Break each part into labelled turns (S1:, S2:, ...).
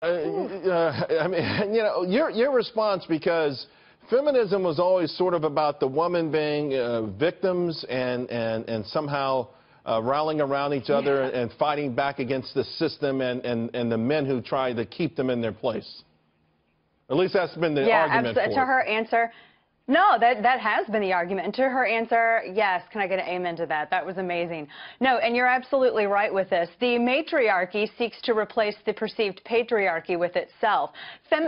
S1: I mean, you know, your response, because feminism was always sort of about the woman being victims and somehow rallying around each other and fighting back against the system and the men who try to keep them in their place. At least that's been the argument for it.
S2: To her answer, no, that has been the argument. And to her answer, yes. Can I get an amen to that? That was amazing. No, and you're absolutely right with this. The matriarchy seeks to replace the perceived patriarchy with itself.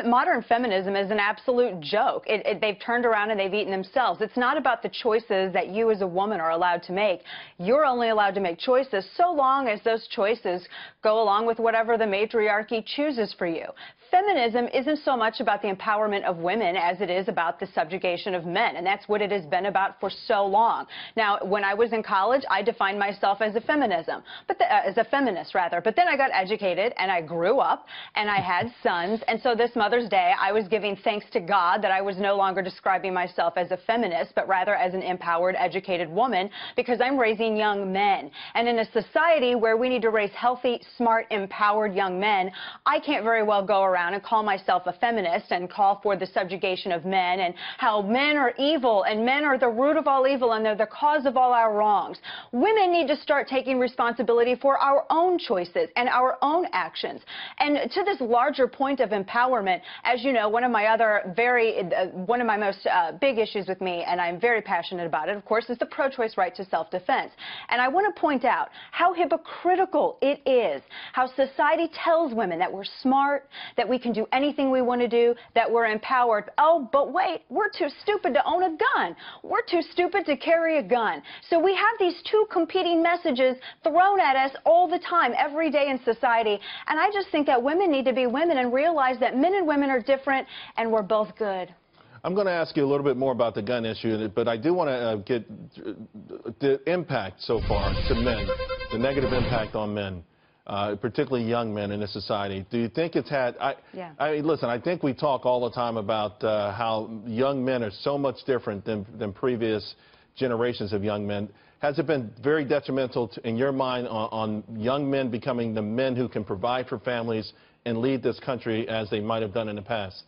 S2: Modern feminism is an absolute joke. They've turned around and they've eaten themselves. It's not about the choices that you as a woman are allowed to make. You're only allowed to make choices so long as those choices go along with whatever the matriarchy chooses for you. Feminism isn't so much about the empowerment of women as it is about the subjugation of men, and that's what it has been about for so long. Now, when I was in college, I defined myself as a feminist, but then I got educated and I grew up and I had sons, and so this Mother's Day, I was giving thanks to God that I was no longer describing myself as a feminist, but rather as an empowered, educated woman, because I'm raising young men. And in a society where we need to raise healthy, smart, empowered young men, I can't very well go around and call myself a feminist and call for the subjugation of men and how men are evil and men are the root of all evil and they're the cause of all our wrongs. Women need to start taking responsibility for our own choices and our own actions. And to this larger point of empowerment, as you know, one of my most big issues with me, and I'm very passionate about it, of course, is the pro-choice right to self-defense. And I want to point out how hypocritical it is, how society tells women that we're smart, that we can do anything we want to do, that we're empowered. Oh, but wait, we're too stupid to own a gun. We're too stupid to carry a gun. So we have these two competing messages thrown at us all the time, every day in society. And I just think that women need to be women and realize that men and women are different and we're both good.
S1: I'm going to ask you a little bit more about the gun issue, but I do want to get the impact so far to men, the negative impact on men. Particularly young men in this society. Do you think it's had, I mean, listen, I think we talk all the time about how young men are so much different than previous generations of young men. Has it been very detrimental in your mind on young men becoming the men who can provide for families and lead this country as they might have done in the past?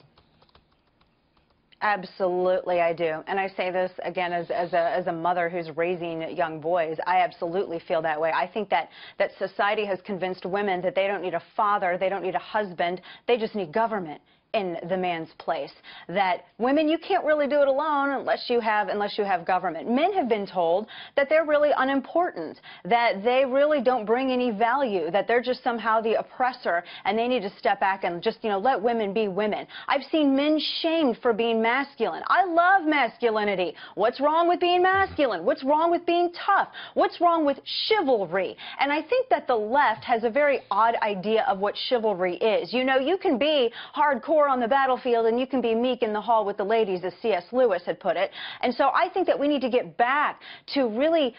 S2: Absolutely, I do. And I say this, again, as a mother who's raising young boys. I absolutely feel that way. I think that society has convinced women that they don't need a father, they don't need a husband, they just need government in the man's place. That women, you can't really do it alone unless you have government. Men have been told that they're really unimportant, that they really don't bring any value, that they're just somehow the oppressor and they need to step back and just, let women be women. I've seen men shamed for being masculine. I love masculinity. What's wrong with being masculine? What's wrong with being tough? What's wrong with chivalry? And I think that the left has a very odd idea of what chivalry is. You can be hardcore on the battlefield and you can be meek in the hall with the ladies, as C.S. Lewis had put it. And so I think that we need to get back to really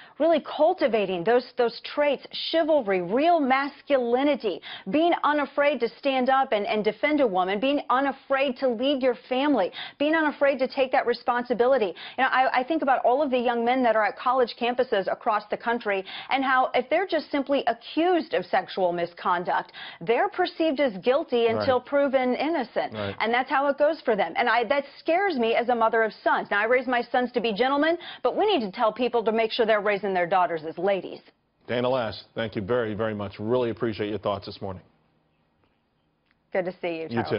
S2: cultivating those traits: chivalry, real masculinity, being unafraid to stand up and defend a woman, being unafraid to lead your family, being unafraid to take that responsibility. I think about all of the young men that are at college campuses across the country and how if they're just simply accused of sexual misconduct, they're perceived as guilty until proven innocent.
S1: Right.
S2: And that's how it goes for them. And that scares me as a mother of sons. Now, I raise my sons to be gentlemen, but we need to tell people to make sure they're raising their daughters as ladies.
S1: Dana Loesch, thank you very, very much. Really appreciate your thoughts this morning.
S2: Good to see you, Charles.
S1: You too.